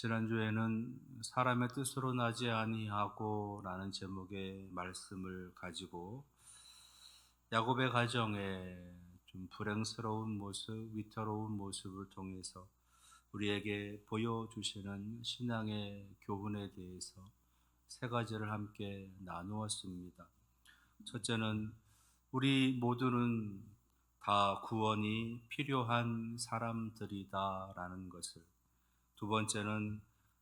지난주에는 사람의 뜻으로 나지 아니하고 라는 제목의 말씀을 가지고 야곱의 가정에 좀 불행스러운 모습, 위태로운 모습을 통해서 우리에게 보여주시는 신앙의 교훈에 대해서 세 가지를 함께 나누었습니다. 첫째는 우리 모두는 다 구원이 필요한 사람들이다라는 것을, 두 번째는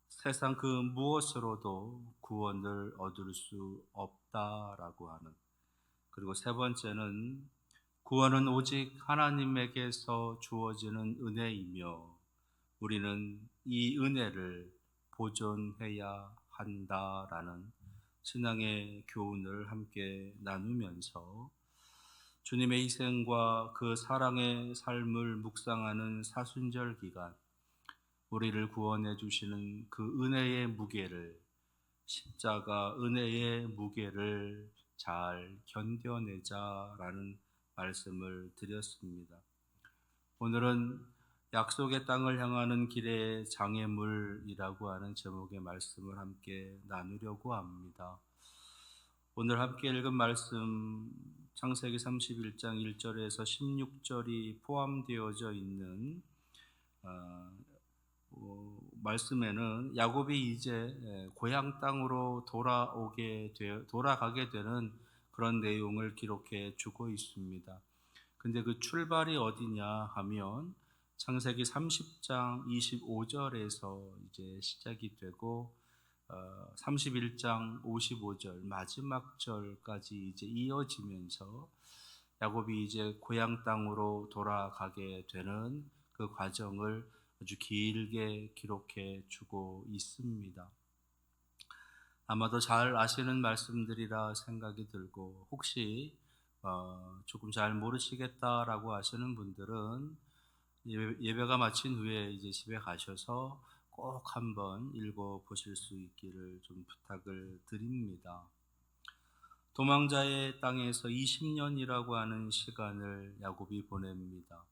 세상 그 무엇으로도 구원을 얻을 수 없다라고 하는, 그리고 세 번째는 구원은 오직 하나님에게서 주어지는 은혜이며 우리는 이 은혜를 보존해야 한다라는 신앙의 교훈을 함께 나누면서 주님의 희생과 그 사랑의 삶을 묵상하는 사순절 기간, 우리를 구원해 주시는 그 은혜의 무게를, 십자가 은혜의 무게를 잘 견뎌내자라는 말씀을 드렸습니다. 오늘은 약속의 땅을 향하는 길의 장애물이라고 하는 제목의 말씀을 함께 나누려고 합니다. 오늘 함께 읽은 말씀, 창세기 31장 1절에서 16절이 포함되어져 있는 말씀에는 야곱이 이제 고향 땅으로 돌아가게 되는 그런 내용을 기록해 주고 있습니다. 근데 그 출발이 어디냐 하면 창세기 30장 25절에서 이제 시작이 되고 31장 55절 마지막 절까지 이제 이어지면서 야곱이 이제 고향 땅으로 돌아가게 되는 그 과정을 아주 길게 기록해 주고 있습니다. 아마도 잘 아시는 말씀들이라 생각이 들고, 혹시 조금 잘 모르시겠다라고 하시는 분들은 예배가 마친 후에 이제 집에 가셔서 꼭 한번 읽어 보실 수 있기를 좀 부탁을 드립니다. 도망자의 땅에서 20년이라고 하는 시간을 야곱이 보냅니다.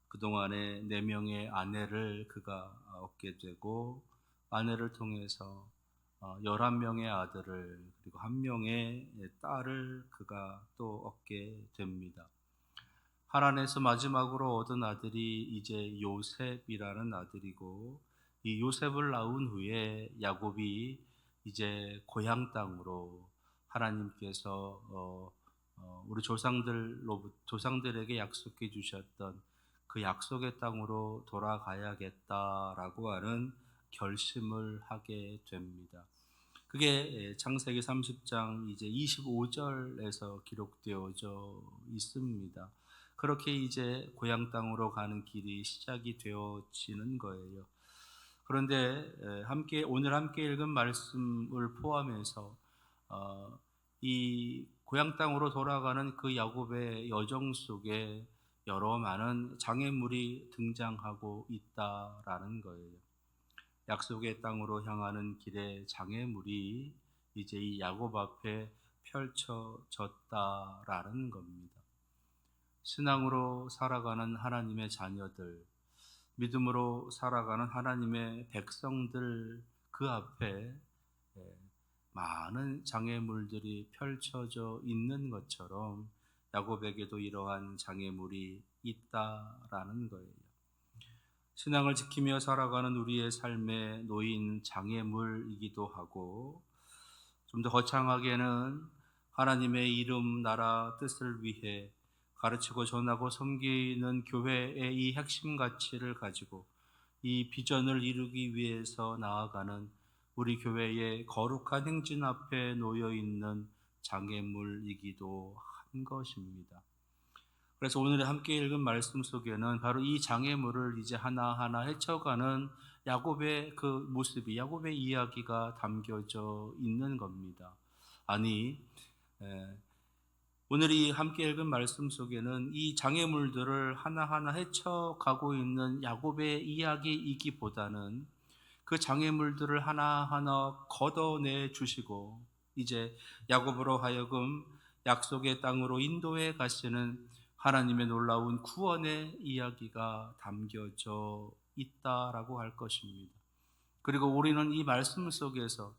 그동안에 4명의 아내를 그가 얻게 되고, 아내를 통해서 11명의 아들을, 그리고 1명의 딸을 그가 또 얻게 됩니다. 하란에서 마지막으로 얻은 아들이 이제 요셉이라는 아들이고, 이 요셉을 낳은 후에 야곱이 이제 고향 땅으로 하나님께서 우리 조상들에게 약속해 주셨던 그 약속의 땅으로 돌아가야겠다라고 하는 결심을 하게 됩니다. 그게 창세기 30장 이제 25절에서 기록되어져 있습니다. 그렇게 이제 고향 땅으로 가는 길이 시작이 되어지는 거예요. 그런데 오늘 함께 읽은 말씀을 포함해서 이 고향 땅으로 돌아가는 그 야곱의 여정 속에 여러 많은 장애물이 등장하고 있다라는 거예요. 약속의 땅으로 향하는 길의 장애물이 이제 이 야곱 앞에 펼쳐졌다라는 겁니다. 신앙으로 살아가는 하나님의 자녀들, 믿음으로 살아가는 하나님의 백성들, 그 앞에 많은 장애물들이 펼쳐져 있는 것처럼 야곱에게도 이러한 장애물이 있다라는 거예요. 신앙을 지키며 살아가는 우리의 삶에 놓인 장애물이기도 하고, 좀 더 거창하게는 하나님의 이름, 나라, 뜻을 위해 가르치고 전하고 섬기는 교회의 이 핵심 가치를 가지고 이 비전을 이루기 위해서 나아가는 우리 교회의 거룩한 행진 앞에 놓여 있는 장애물이기도 한 것입니다. 그래서 오늘 함께 읽은 말씀 속에는 바로 이 장애물을 이제 하나하나 헤쳐가는 야곱의 그 모습이, 야곱의 이야기가 담겨져 있는 겁니다. 아니, 오늘 이 함께 읽은 말씀 속에는 이 장애물들을 하나하나 헤쳐가고 있는 야곱의 이야기이기보다는 그 장애물들을 하나하나 걷어내 주시고 이제 야곱으로 하여금 약속의 땅으로 인도해 가시는 하나님의 놀라운 구원의 이야기가 담겨져 있다라고 할 것입니다. 그리고 우리는 이 말씀 속에서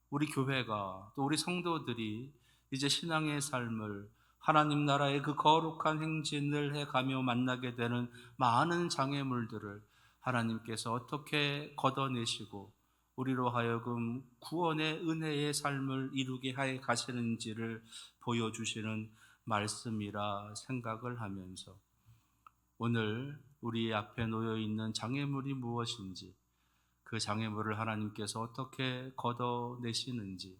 우리 교회가 또 우리 성도들이 이제 신앙의 삶을 하나님 나라의 그 거룩한 행진을 해가며 만나게 되는 많은 장애물들을 하나님께서 어떻게 걷어내시고 우리로 하여금 구원의 은혜의 삶을 이루게 해 가시는지를 보여주시는 말씀이라 생각을 하면서 오늘 우리 앞에 놓여 있는 장애물이 무엇인지, 그 장애물을 하나님께서 어떻게 걷어내시는지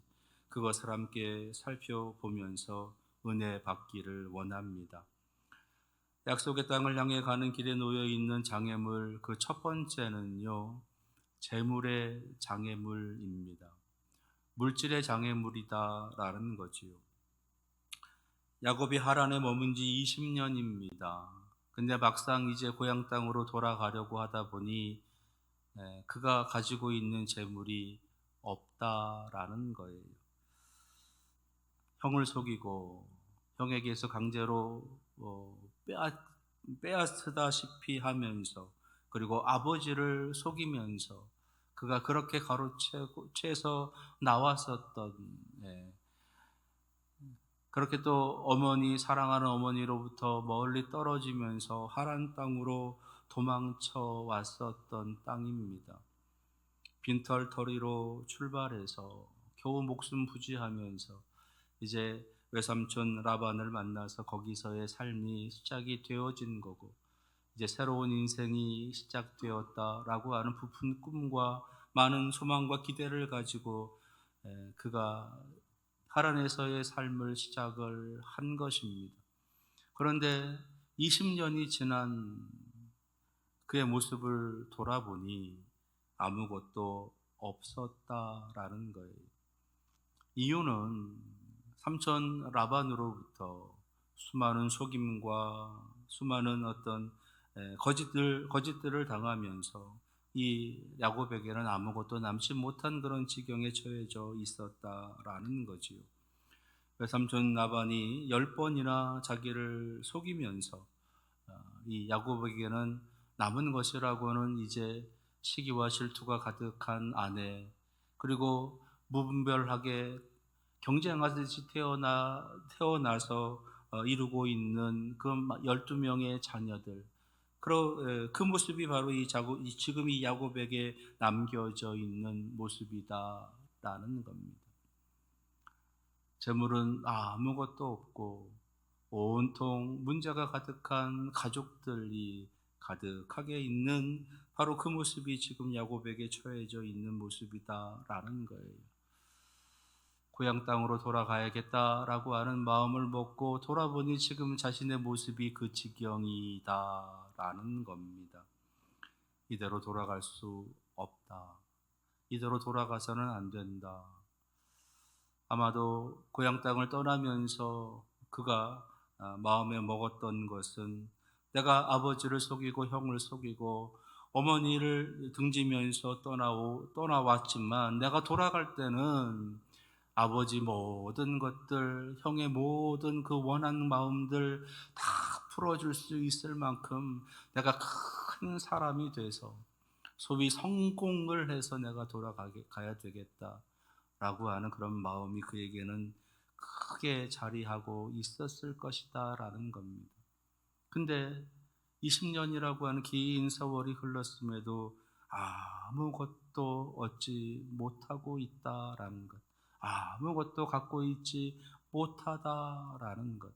그것을 함께 살펴보면서 은혜 받기를 원합니다. 약속의 땅을 향해 가는 길에 놓여 있는 장애물, 그 첫 번째는요, 재물의 장애물입니다. 물질의 장애물이다라는 거지요. 야곱이 하란에 머문 지 20년입니다. 근데 막상 이제 고향 땅으로 돌아가려고 하다 보니 그가 가지고 있는 재물이 없다라는 거예요. 형을 속이고 형에게서 강제로 빼앗다시피 하면서, 그리고 아버지를 속이면서 그가 그렇게 가로채서 나왔었던, 그렇게 또 사랑하는 어머니로부터 멀리 떨어지면서 하란 땅으로 도망쳐 왔었던 땅입니다. 빈털터리로 출발해서 겨우 목숨 부지하면서 이제 외삼촌 라반을 만나서 거기서의 삶이 시작이 되어진 거고, 이제 새로운 인생이 시작되었다라고 하는 부푼 꿈과 많은 소망과 기대를 가지고 그가 하란에서의 삶을 시작을 한 것입니다. 그런데 20년이 지난 그의 모습을 돌아보니 아무것도 없었다라는 거예요. 이유는 삼촌 라반으로부터 수많은 속임과 수많은 어떤 거짓들을 당하면서 이 야곱에게는 아무것도 남지 못한 그런 지경에 처해져 있었다라는 거지요. 외삼촌 라반이 10번이나 자기를 속이면서 이 야곱에게는 남은 것이라고는 이제 시기와 질투가 가득한 아내, 그리고 무분별하게 경쟁하듯이 태어나서 이루고 있는 그 12명의 자녀들, 그 모습이 바로 지금 이 야곱에게 남겨져 있는 모습이다라는 겁니다. 재물은 아무것도 없고 온통 문제가 가득한 가족들이 가득하게 있는 바로 그 모습이 지금 야곱에게 처해져 있는 모습이다라는 거예요. 고향 땅으로 돌아가야겠다라고 하는 마음을 먹고 돌아보니 지금 자신의 모습이 그 지경이다라는 겁니다. 이대로 돌아갈 수 없다. 이대로 돌아가서는 안 된다. 아마도 고향 땅을 떠나면서 그가 마음에 먹었던 것은, 내가 아버지를 속이고 형을 속이고 어머니를 등지면서 떠나왔지만 내가 돌아갈 때는 아버지 모든 것들, 형의 모든 그 원하는 마음들 다 풀어줄 수 있을 만큼 내가 큰 사람이 돼서 소위 성공을 해서 내가 가야 되겠다 라고 하는 그런 마음이 그에게는 크게 자리하고 있었을 것이다 라는 겁니다. 근데 20년이라고 하는 긴 세월이 흘렀음에도 아무것도 얻지 못하고 있다라는 것, 아무것도 갖고 있지 못하다라는 것,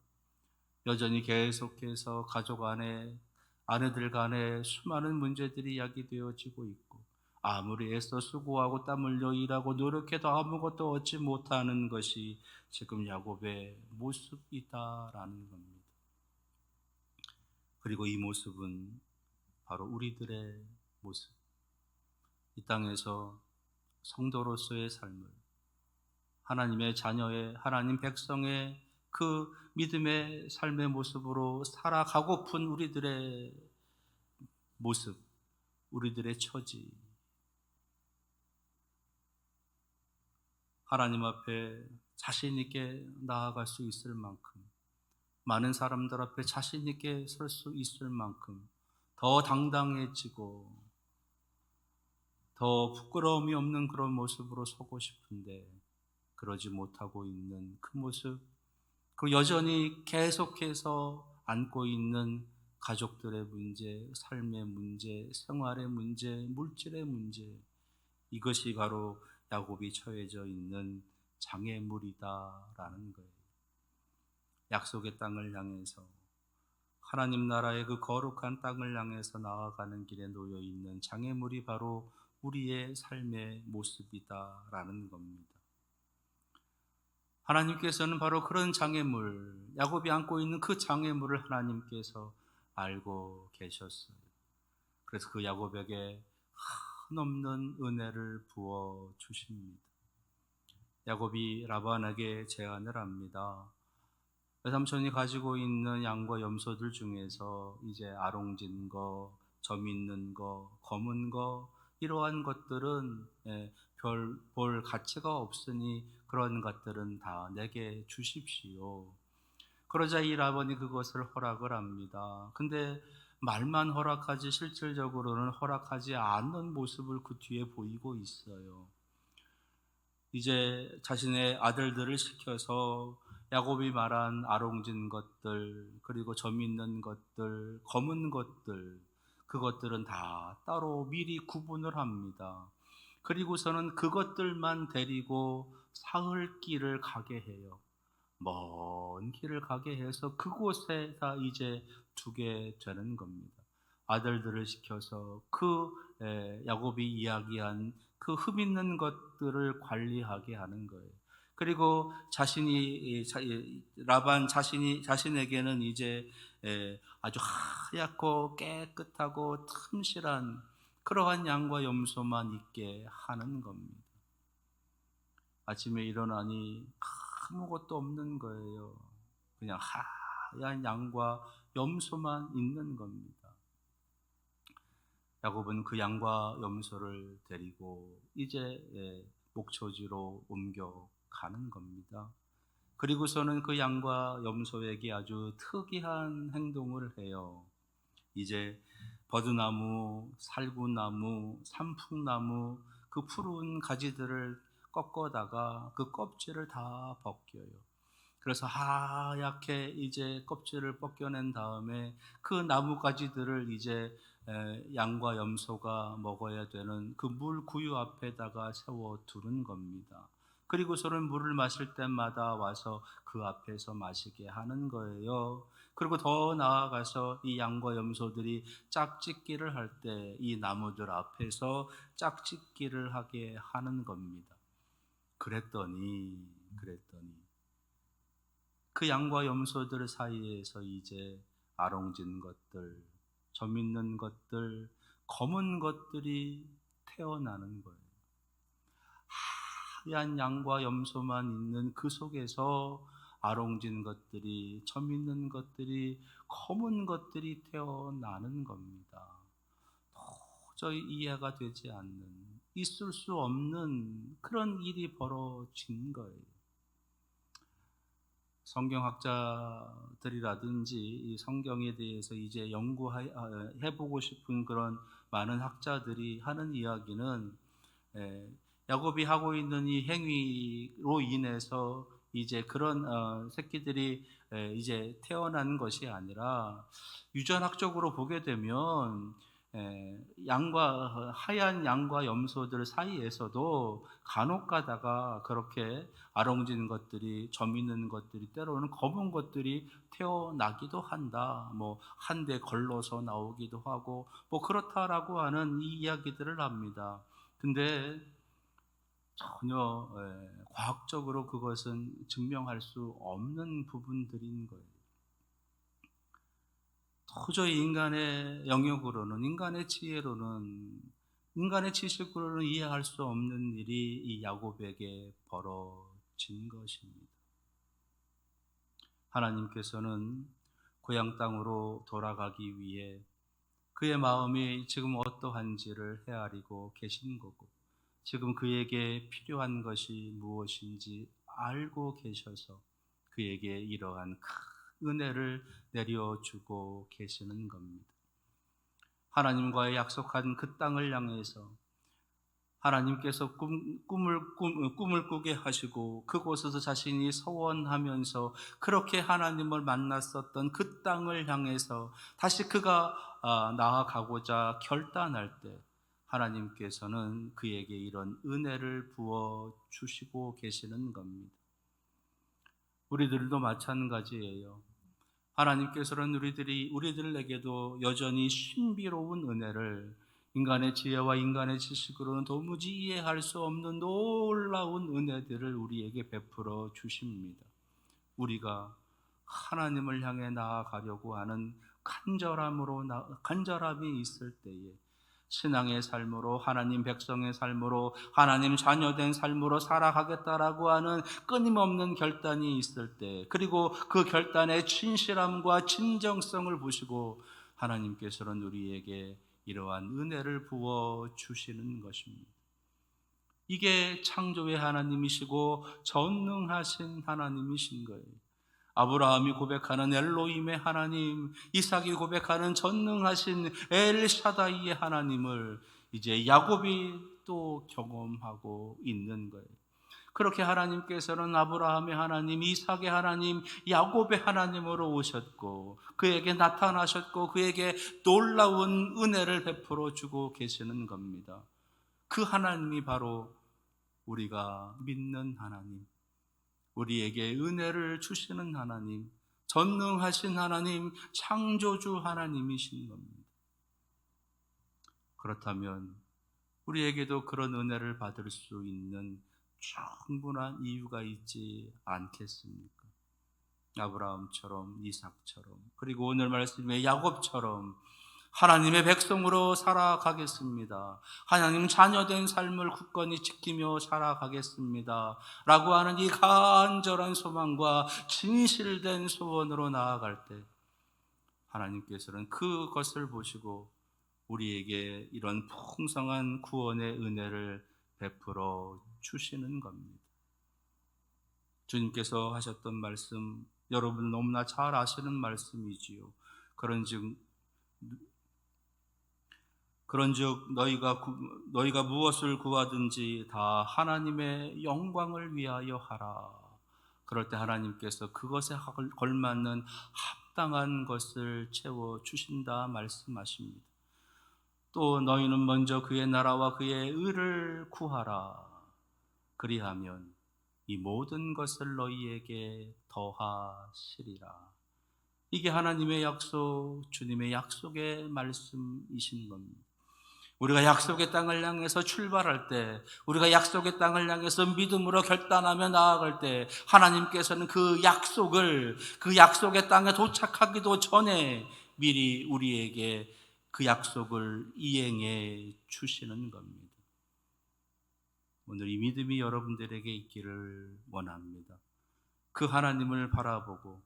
여전히 계속해서 가족 안에, 아내들 간에 수많은 문제들이 야기되어지고 있고, 아무리 애써 수고하고 땀 흘려 일하고 노력해도 아무것도 얻지 못하는 것이 지금 야곱의 모습이다라는 겁니다. 그리고 이 모습은 바로 우리들의 모습, 이 땅에서 성도로서의 삶을, 하나님의 자녀의, 하나님 백성의 그 믿음의 삶의 모습으로 살아가고픈 우리들의 모습, 우리들의 처지, 하나님 앞에 자신 있게 나아갈 수 있을 만큼, 많은 사람들 앞에 자신 있게 설 수 있을 만큼 더 당당해지고 더 부끄러움이 없는 그런 모습으로 서고 싶은데 그러지 못하고 있는 그 모습, 그리고 여전히 계속해서 안고 있는 가족들의 문제, 삶의 문제, 생활의 문제, 물질의 문제, 이것이 바로 야곱이 처해져 있는 장애물이다라는 거예요. 약속의 땅을 향해서, 하나님 나라의 그 거룩한 땅을 향해서 나아가는 길에 놓여 있는 장애물이 바로 우리의 삶의 모습이다라는 겁니다. 하나님께서는 바로 그런 장애물, 야곱이 안고 있는 그 장애물을 하나님께서 알고 계셨어요. 그래서 그 야곱에게 한없는 은혜를 부어 주십니다. 야곱이 라반에게 제안을 합니다. 외삼촌이 가지고 있는 양과 염소들 중에서 이제 아롱진 거, 점 있는 거, 검은 거, 이러한 것들은 볼 가치가 없으니 그런 것들은 다 내게 주십시오. 그러자 이 라반이 그것을 허락을 합니다. 근데 말만 허락하지 실질적으로는 허락하지 않는 모습을 그 뒤에 보이고 있어요. 이제 자신의 아들들을 시켜서 야곱이 말한 아롱진 것들, 그리고 점 있는 것들, 검은 것들, 그것들은 다 따로 미리 구분을 합니다. 그리고서는 그것들만 데리고 사흘 길을 가게 해요. 먼 길을 가게 해서 그곳에다 이제 두게 되는 겁니다. 아들들을 시켜서 그 야곱이 이야기한 그 흠 있는 것들을 관리하게 하는 거예요. 그리고 라반 자신에게는 이제 아주 하얗고 깨끗하고 튼실한 그러한 양과 염소만 있게 하는 겁니다. 아침에 일어나니 아무것도 없는 거예요. 그냥 하얀 양과 염소만 있는 겁니다. 야곱은 그 양과 염소를 데리고 이제 목초지로 옮겨가는 겁니다. 그리고서는 그 양과 염소에게 아주 특이한 행동을 해요. 이제 버드나무, 살구나무, 산풍나무, 그 푸른 가지들을 꺾어다가 그 껍질을 다 벗겨요. 그래서 하얗게 이제 껍질을 벗겨낸 다음에 그 나무가지들을 이제 양과 염소가 먹어야 되는 그 물 구유 앞에다가 세워 두는 겁니다. 그리고서는 물을 마실 때마다 와서 그 앞에서 마시게 하는 거예요. 그리고 더 나아가서 이 양과 염소들이 짝짓기를 할 때 이 나무들 앞에서 짝짓기를 하게 하는 겁니다. 그랬더니 그 양과 염소들 사이에서 이제 아롱진 것들, 점 있는 것들, 검은 것들이 태어나는 거예요. 하얀 양과 염소만 있는 그 속에서 아롱진 것들이, 점 있는 것들이, 검은 것들이 태어나는 겁니다. 도저히 이해가 되지 않는, 있을 수 없는 그런 일이 벌어진 거예요. 성경학자들이라든지 이 성경에 대해서 이제 연구해보고 싶은 그런 많은 학자들이 하는 이야기는 야곱이 하고 있는 이 행위로 인해서 이제 그런 새끼들이 이제 태어난 것이 아니라 유전학적으로 보게 되면 하얀 양과 염소들 사이에서도 간혹 가다가 그렇게 아롱진 것들이, 점 있는 것들이, 때로는 검은 것들이 태어나기도 한다. 뭐 한 대 걸러서 나오기도 하고 뭐 그렇다라고 하는 이 이야기들을 합니다. 근데 전혀 과학적으로 그것은 증명할 수 없는 부분들인 거예요. 도저히 인간의 영역으로는, 인간의 지혜로는, 인간의 지식으로는 이해할 수 없는 일이 이 야곱에게 벌어진 것입니다. 하나님께서는 고향 땅으로 돌아가기 위해 그의 마음이 지금 어떠한지를 헤아리고 계신 거고, 지금 그에게 필요한 것이 무엇인지 알고 계셔서 그에게 이러한 큰 은혜를 내려주고 계시는 겁니다. 하나님과의 약속한 그 땅을 향해서 하나님께서 꿈을 꾸게 하시고 그곳에서 자신이 서원하면서 그렇게 하나님을 만났었던 그 땅을 향해서 다시 그가 나아가고자 결단할 때 하나님께서는 그에게 이런 은혜를 부어 주시고 계시는 겁니다. 우리들도 마찬가지예요. 하나님께서는 우리들에게도 여전히 신비로운 은혜를, 인간의 지혜와 인간의 지식으로는 도무지 이해할 수 없는 놀라운 은혜들을 우리에게 베풀어 주십니다. 우리가 하나님을 향해 나아가려고 하는 간절함이 있을 때에 신앙의 삶으로, 하나님 백성의 삶으로, 하나님 자녀된 삶으로 살아가겠다라고 하는 끊임없는 결단이 있을 때, 그리고 그 결단의 진실함과 진정성을 보시고 하나님께서는 우리에게 이러한 은혜를 부어 주시는 것입니다. 이게 창조의 하나님이시고 전능하신 하나님이신 거예요. 아브라함이 고백하는 엘로힘의 하나님, 이삭이 고백하는 전능하신 엘샤다이의 하나님을 이제 야곱이 또 경험하고 있는 거예요. 그렇게 하나님께서는 아브라함의 하나님, 이삭의 하나님, 야곱의 하나님으로 오셨고 그에게 나타나셨고 그에게 놀라운 은혜를 베풀어 주고 계시는 겁니다. 그 하나님이 바로 우리가 믿는 하나님, 우리에게 은혜를 주시는 하나님, 전능하신 하나님, 창조주 하나님이신 겁니다. 그렇다면 우리에게도 그런 은혜를 받을 수 있는 충분한 이유가 있지 않겠습니까? 아브라함처럼, 이삭처럼, 그리고 오늘 말씀의 야곱처럼 하나님의 백성으로 살아가겠습니다, 하나님 자녀된 삶을 굳건히 지키며 살아가겠습니다 라고 하는 이 간절한 소망과 진실된 소원으로 나아갈 때 하나님께서는 그것을 보시고 우리에게 이런 풍성한 구원의 은혜를 베풀어 주시는 겁니다. 주님께서 하셨던 말씀, 여러분 너무나 잘 아시는 말씀이지요. 그런즉 너희가 무엇을 구하든지 다 하나님의 영광을 위하여 하라. 그럴 때 하나님께서 그것에 걸맞는 합당한 것을 채워 주신다 말씀하십니다. 또 너희는 먼저 그의 나라와 그의 의를 구하라. 그리하면 이 모든 것을 너희에게 더하시리라. 이게 하나님의 약속, 주님의 약속의 말씀이신 겁니다. 우리가 약속의 땅을 향해서 출발할 때, 우리가 약속의 땅을 향해서 믿음으로 결단하며 나아갈 때 하나님께서는 그 약속의 땅에 도착하기도 전에 미리 우리에게 그 약속을 이행해 주시는 겁니다. 오늘 이 믿음이 여러분들에게 있기를 원합니다. 그 하나님을 바라보고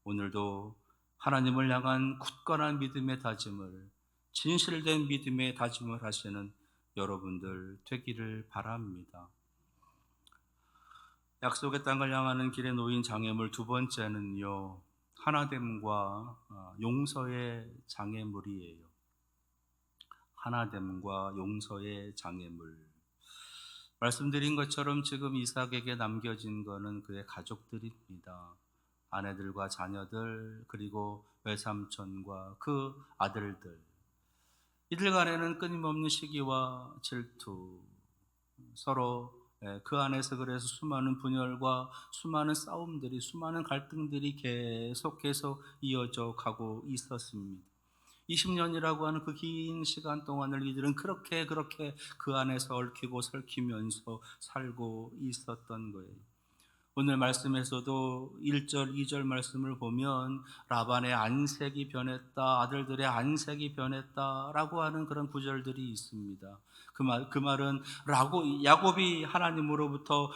오늘도 하나님을 향한 굳건한 믿음의 다짐을, 진실된 믿음의 다짐을 하시는 여러분들 되기를 바랍니다. 약속의 땅을 향하는 길에 놓인 장애물 두 번째는요, 하나됨과 용서의 장애물이에요. 하나됨과 용서의 장애물. 말씀드린 것처럼 지금 이삭에게 남겨진 것은 그의 가족들입니다. 아내들과 자녀들, 그리고 외삼촌과 그 아들들. 이들 간에는 끊임없는 시기와 질투, 서로 그 안에서 그래서 수많은 분열과 수많은 싸움들이, 수많은 갈등들이 계속해서 이어져 가고 있었습니다. 20년이라고 하는 그 긴 시간 동안을 이들은 그렇게 그 안에서 얽히고 설키면서 살고 있었던 거예요. 오늘 말씀에서도 1절, 2절 말씀을 보면 라반의 안색이 변했다, 아들들의 안색이 변했다라고 하는 그런 구절들이 있습니다. 그 말은 야곱이 하나님으로부터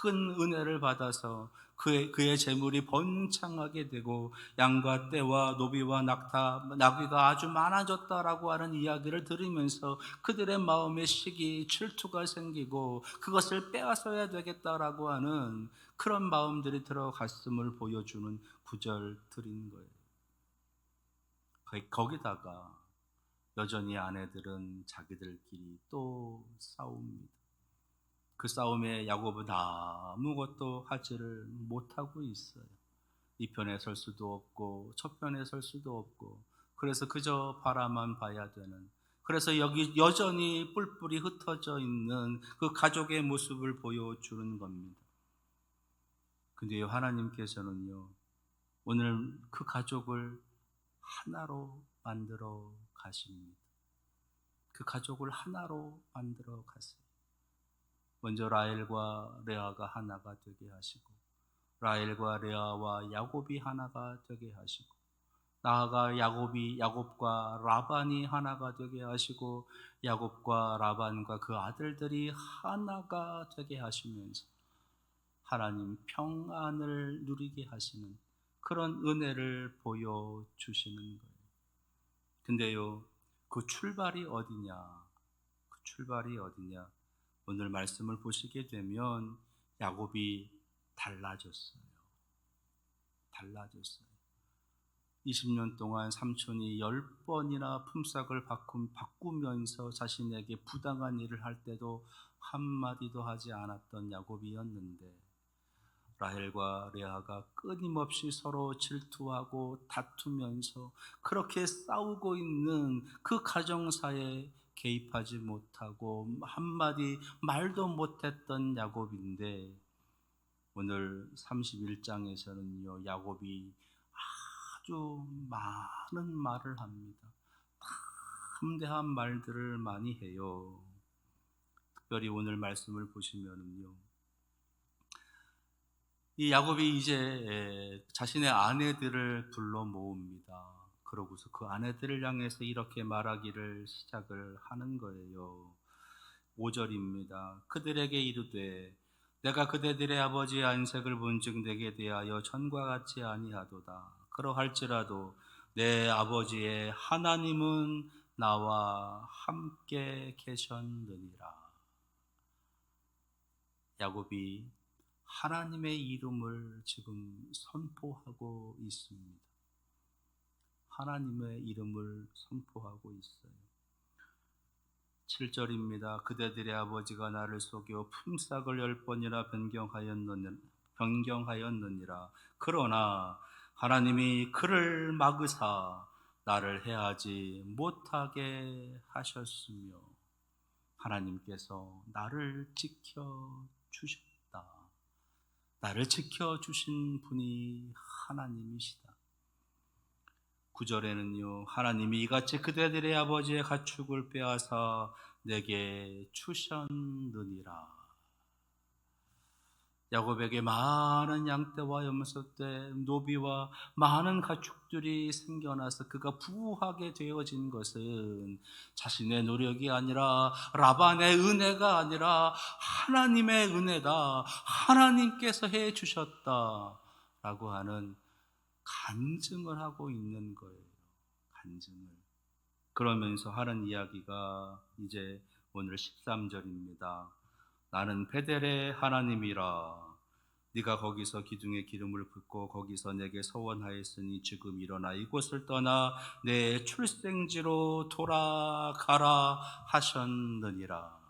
큰 은혜를 받아서 그의 재물이 번창하게 되고 양과 떼와 노비와 나귀가 아주 많아졌다라고 하는 이야기를 들으면서 그들의 마음에 시기, 질투가 생기고 그것을 빼앗아야 되겠다라고 하는 그런 마음들이 들어갔음을 보여주는 구절들인 거예요. 거기다가 여전히 아내들은 자기들끼리 또 싸웁니다. 그 싸움에 야곱은 아무것도 하지를 못하고 있어요. 이 편에 설 수도 없고 저 편에 설 수도 없고, 그래서 그저 바라만 봐야 되는, 그래서 여기 여전히 뿔뿔이 흩어져 있는 그 가족의 모습을 보여주는 겁니다. 근데 하나님께서는요, 오늘 그 가족을 하나로 만들어 가십니다. 그 가족을 하나로 만들어 가세요. 먼저 라헬과 레아가 하나가 되게 하시고, 라헬과 레아와 야곱이 하나가 되게 하시고, 나아가 야곱과 라반이 하나가 되게 하시고, 야곱과 라반과 그 아들들이 하나가 되게 하시면서 하나님 평안을 누리게 하시는 그런 은혜를 보여주시는 거예요. 근데요, 그 출발이 어디냐? 그 출발이 어디냐? 오늘 말씀을 보시게 되면 야곱이 달라졌어요. 달라졌어요. 20년 동안 삼촌이 10번이나 품삯을 바꾸면서 자신에게 부당한 일을 할 때도 한마디도 하지 않았던 야곱이었는데, 라헬과 레아가 끊임없이 서로 질투하고 다투면서 그렇게 싸우고 있는 그 가정사에 개입하지 못하고 한마디 말도 못했던 야곱인데, 오늘 31장에서는요 야곱이 아주 많은 말을 합니다. 담대한 말들을 많이 해요. 특별히 오늘 말씀을 보시면은요, 이 야곱이 이제 자신의 아내들을 불러 모읍니다. 그러고서 그 아내들을 향해서 이렇게 말하기를 시작을 하는 거예요. 5절입니다. 그들에게 이르되 내가 그대들의 아버지의 안색을 본즉 내게 대하여 전과 같지 아니하도다. 그러할지라도 내 아버지의 하나님은 나와 함께 계셨느니라. 야곱이 하나님의 이름을 지금 선포하고 있습니다. 하나님의 이름을 선포하고 있어요. 7절입니다. 그대들의 아버지가 나를 속여 품삯을 10번이나 변경하였느니라. 그러나 하나님이 그를 막으사 나를 해하지 못하게 하셨으며, 하나님께서 나를 지켜주셨다. 나를 지켜주신 분이 하나님이시다. 9절에는요, 하나님이 이같이 그대들의 아버지의 가축을 빼앗아 내게 주셨느니라. 야곱에게 많은 양떼와 염소떼, 노비와 많은 가축들이 생겨나서 그가 부하게 되어진 것은 자신의 노력이 아니라, 라반의 은혜가 아니라 하나님의 은혜다. 하나님께서 해 주셨다 라고 하는 간증을 하고 있는 거예요. 간증을. 그러면서 하는 이야기가 이제 오늘 13절입니다. 나는 베델의 하나님이라. 네가 거기서 기둥에 기름을 붓고 거기서 내게 서원하였으니 지금 일어나 이곳을 떠나 내 출생지로 돌아가라 하셨느니라.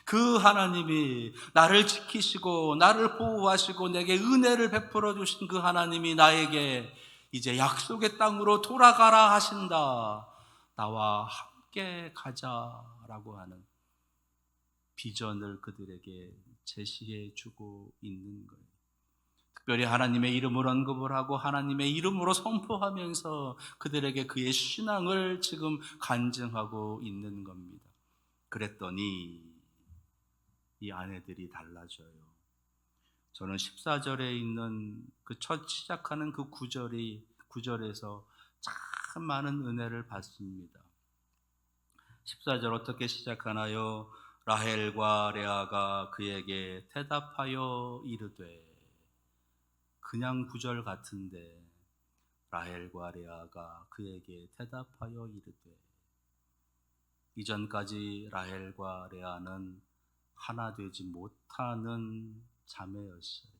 그 하나님이 나를 지키시고 나를 보호하시고 내게 은혜를 베풀어 주신 그 하나님이 나에게 이제 약속의 땅으로 돌아가라 하신다. 나와 함께 가자라고 하는 비전을 그들에게 제시해 주고 있는 거예요. 특별히 하나님의 이름을 언급을 하고 하나님의 이름으로 선포하면서 그들에게 그의 신앙을 지금 간증하고 있는 겁니다. 그랬더니 이 아내들이 달라져요. 저는 14절에 있는 그 첫 시작하는 그 구절에서 참 많은 은혜를 받습니다. 14절 어떻게 시작하나요? 라헬과 레아가 그에게 대답하여 이르되, 그냥 구절 같은데 라헬과 레아가 그에게 대답하여 이르되, 이전까지 라헬과 레아는 하나 되지 못하는 자매였어요.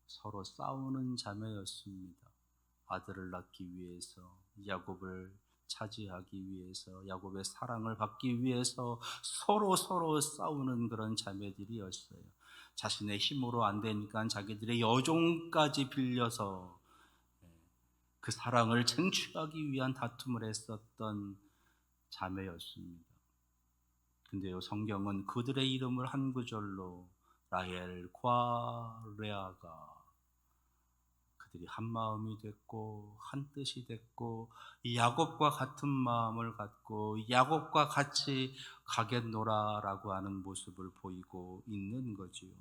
서로 싸우는 자매였습니다. 아들을 낳기 위해서 야곱을 차지하기 위해서, 야곱의 사랑을 받기 위해서 서로 싸우는 그런 자매들이었어요. 자신의 힘으로 안 되니까 자기들의 여종까지 빌려서 그 사랑을 쟁취하기 위한 다툼을 했었던 자매였습니다. 근데요, 성경은 그들의 이름을 한 구절로 라헬과 레아가 그들이 한 마음이 됐고 한 뜻이 됐고 야곱과 같은 마음을 갖고 야곱과 같이 가겠노라라고 하는 모습을 보이고 있는 거지요.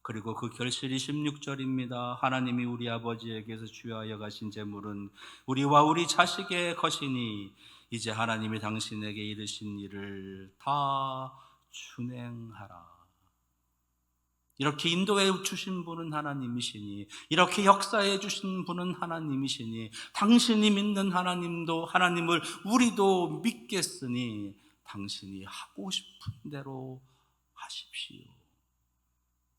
그리고 그 결실이 16절입니다. 하나님이 우리 아버지에게서 취하여 가신 재물은 우리와 우리 자식의 것이니 이제 하나님이 당신에게 이르신 일을 다 준행하라. 이렇게 인도해 주신 분은 하나님이시니, 이렇게 역사해 주신 분은 하나님이시니, 당신이 믿는 하나님도 하나님을 우리도 믿겠으니 당신이 하고 싶은 대로 하십시오.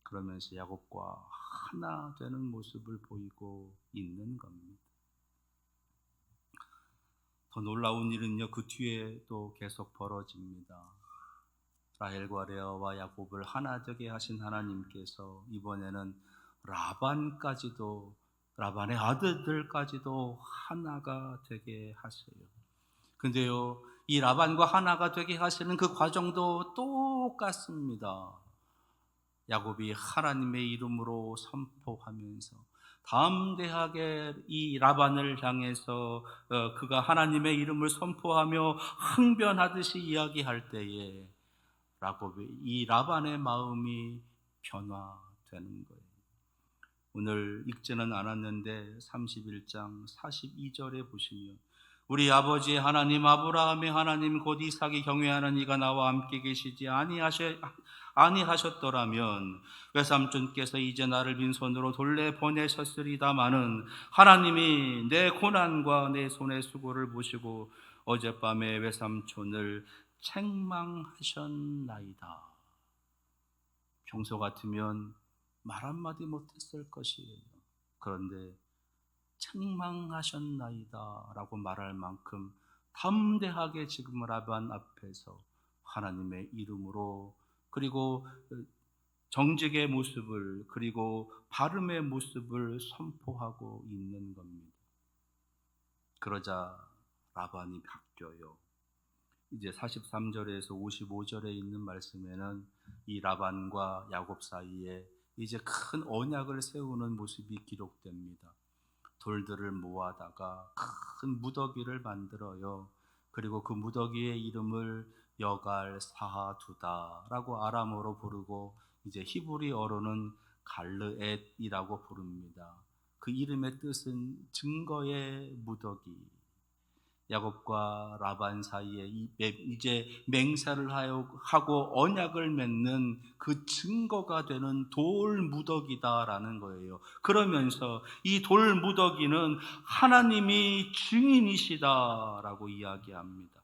그러면서 야곱과 하나 되는 모습을 보이고 있는 겁니다. 더 놀라운 일은요, 그 뒤에 또 계속 벌어집니다. 라헬과 레아와 야곱을 하나 되게 하신 하나님께서 이번에는 라반의 아들들까지도 하나가 되게 하세요. 근데요, 이 라반과 하나가 되게 하시는 그 과정도 똑같습니다. 야곱이 하나님의 이름으로 선포하면서 담대하게 이 라반을 향해서 그가 하나님의 이름을 선포하며 항변하듯이 이야기할 때에 이 라반의 마음이 변화되는 거예요. 오늘 읽지는 않았는데 31장 42절에 보시면 우리 아버지의 하나님 아브라함의 하나님 곧 이삭이 경외하는 이가 나와 함께 계시지 아니하셨더라면 외삼촌께서 이제 나를 빈손으로 돌려보내셨으리다마는 하나님이 내 고난과 내 손의 수고를 보시고 어젯밤에 외삼촌을 책망하셨나이다. 평소 같으면 말 한마디 못했을 것이에요. 그런데 책망하셨나이다 라고 말할 만큼 담대하게 지금 라반 앞에서 하나님의 이름으로 그리고 정직의 모습을 그리고 발음의 모습을 선포하고 있는 겁니다. 그러자 라반이 바뀌어요. 이제 43절에서 55절에 있는 말씀에는 이 라반과 야곱 사이에 이제 큰 언약을 세우는 모습이 기록됩니다. 돌들을 모아다가 큰 무더기를 만들어요. 그리고 그 무더기의 이름을 여갈 사하두다라고 아람어로 부르고 이제 히브리어로는 갈르엣이라고 부릅니다. 그 이름의 뜻은 증거의 무더기. 야곱과 라반 사이에 이제 맹세를 하고 언약을 맺는 그 증거가 되는 돌 무더기다라는 거예요. 그러면서 이 돌 무더기는 하나님이 증인이시다라고 이야기합니다.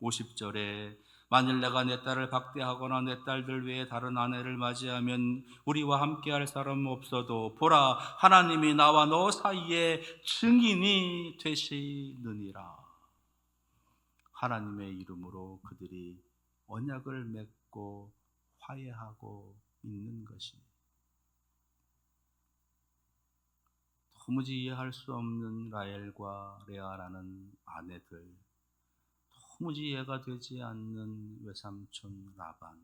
50절에 만일 내가 내 딸을 박대하거나 내 딸들 외에 다른 아내를 맞이하면 우리와 함께할 사람 없어도 보라 하나님이 나와 너 사이에 증인이 되시느니라. 하나님의 이름으로 그들이 언약을 맺고 화해하고 있는 것입니다. 도무지 이해할 수 없는 라헬과 레아라는 아내들, 도무지 이해가 되지 않는 외삼촌 라반.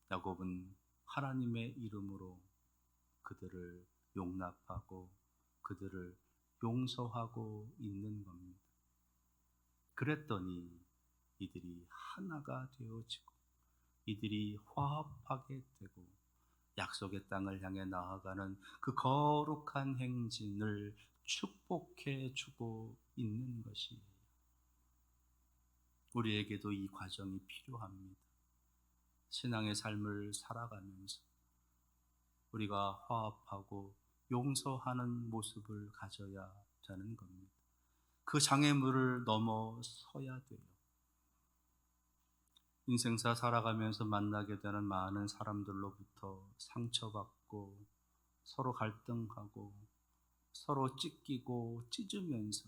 야곱은 하나님의 이름으로 그들을 용납하고 그들을 용서하고 있는 겁니다. 그랬더니 이들이 하나가 되어지고 이들이 화합하게 되고 약속의 땅을 향해 나아가는 그 거룩한 행진을 축복해 주고 있는 것이에요. 우리에게도 이 과정이 필요합니다. 신앙의 삶을 살아가면서 우리가 화합하고 용서하는 모습을 가져야 되는 겁니다. 그 장애물을 넘어서야 돼요. 인생사 살아가면서 만나게 되는 많은 사람들로부터 상처받고 서로 갈등하고 서로 찢기고 찢으면서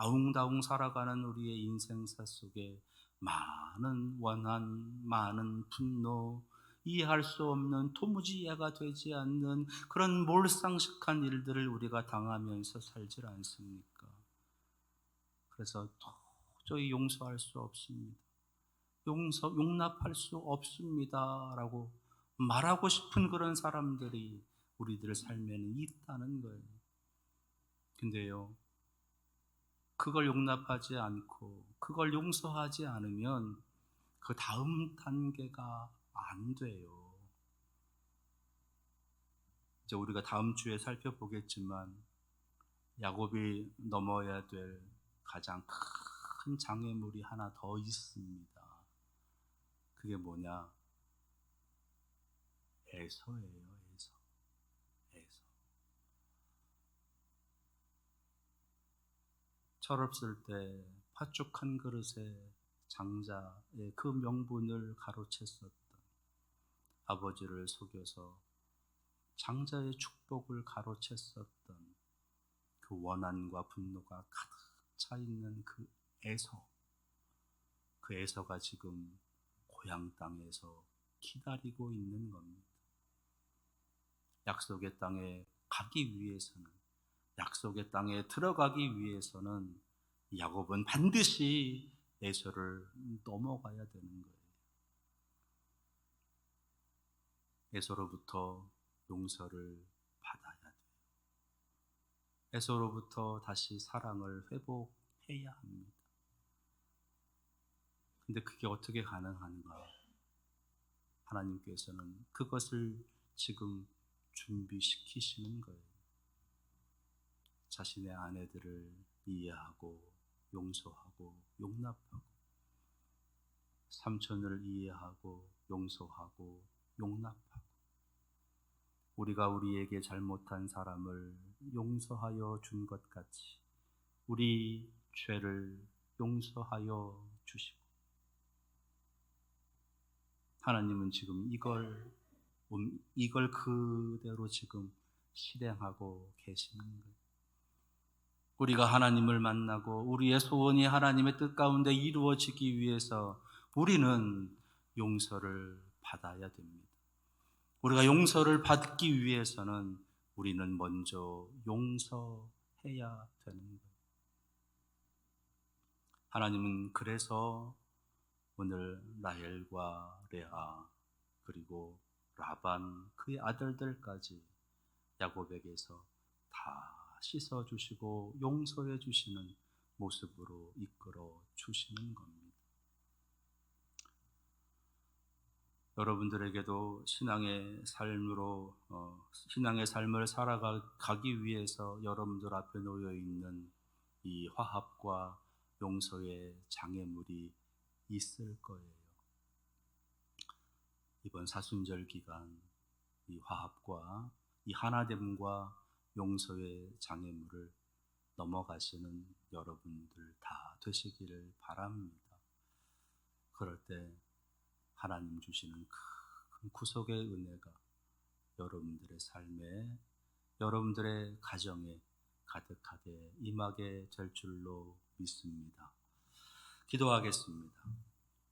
아웅다웅 살아가는 우리의 인생사 속에 많은 원한, 많은 분노, 이해할 수 없는 도무지 이해가 되지 않는 그런 몰상식한 일들을 우리가 당하면서 살질 않습니까? 그래서 도저히 용서할 수 없습니다. 용납할 수 없습니다. 라고 말하고 싶은 그런 사람들이 우리들 삶에는 있다는 거예요. 근데요, 그걸 용납하지 않고 그걸 용서하지 않으면 그 다음 단계가 안 돼요. 이제 우리가 다음 주에 살펴보겠지만 야곱이 넘어야 될 가장 큰 장애물이 하나 더 있습니다. 그게 뭐냐? 에서예요. 에서. 철없을 때 팥죽 한 그릇에 장자의 그 명분을 가로챘었던, 아버지를 속여서 장자의 축복을 가로챘었던 그 원한과 분노가 가득 차 있는 그 에서가 지금 고향 땅에서 기다리고 있는 겁니다. 약속의 땅에 가기 위해서는, 약속의 땅에 들어가기 위해서는 야곱은 반드시 에서를 넘어가야 되는 거예요. 에서로부터 용서를 받아야 돼요. 에서로부터 다시 사랑을 회복해야 합니다. 근데 그게 어떻게 가능한가? 하나님께서는 그것을 지금 준비시키시는 거예요. 자신의 아내들을 이해하고 용서하고 용납하고, 삼촌을 이해하고 용서하고 용납하고, 우리가 우리에게 잘못한 사람을 용서하여 준 것 같이 우리 죄를 용서하여 주시고, 하나님은 지금 이걸 그대로 지금 실행하고 계시는 거예요. 우리가 하나님을 만나고 우리의 소원이 하나님의 뜻 가운데 이루어지기 위해서 우리는 용서를 받아야 됩니다. 우리가 용서를 받기 위해서는 우리는 먼저 용서해야 되는 거예요. 하나님은 그래서 오늘 라헬과 레아 그리고 라반 그의 아들들까지 야곱에게서 다 씻어주시고 용서해 주시는 모습으로 이끌어 주시는 겁니다. 여러분들에게도 신앙의 삶을 살아가기 위해서 여러분들 앞에 놓여 있는 이 화합과 용서의 장애물이 있을 거예요. 이번 사순절 기간 이 화합과 이 하나됨과 용서의 장애물을 넘어가시는 여러분들 다 되시기를 바랍니다. 그럴 때 하나님 주시는 큰 구속의 은혜가 여러분들의 삶에, 여러분들의 가정에 가득하게 임하게 될 줄로 믿습니다. 기도하겠습니다.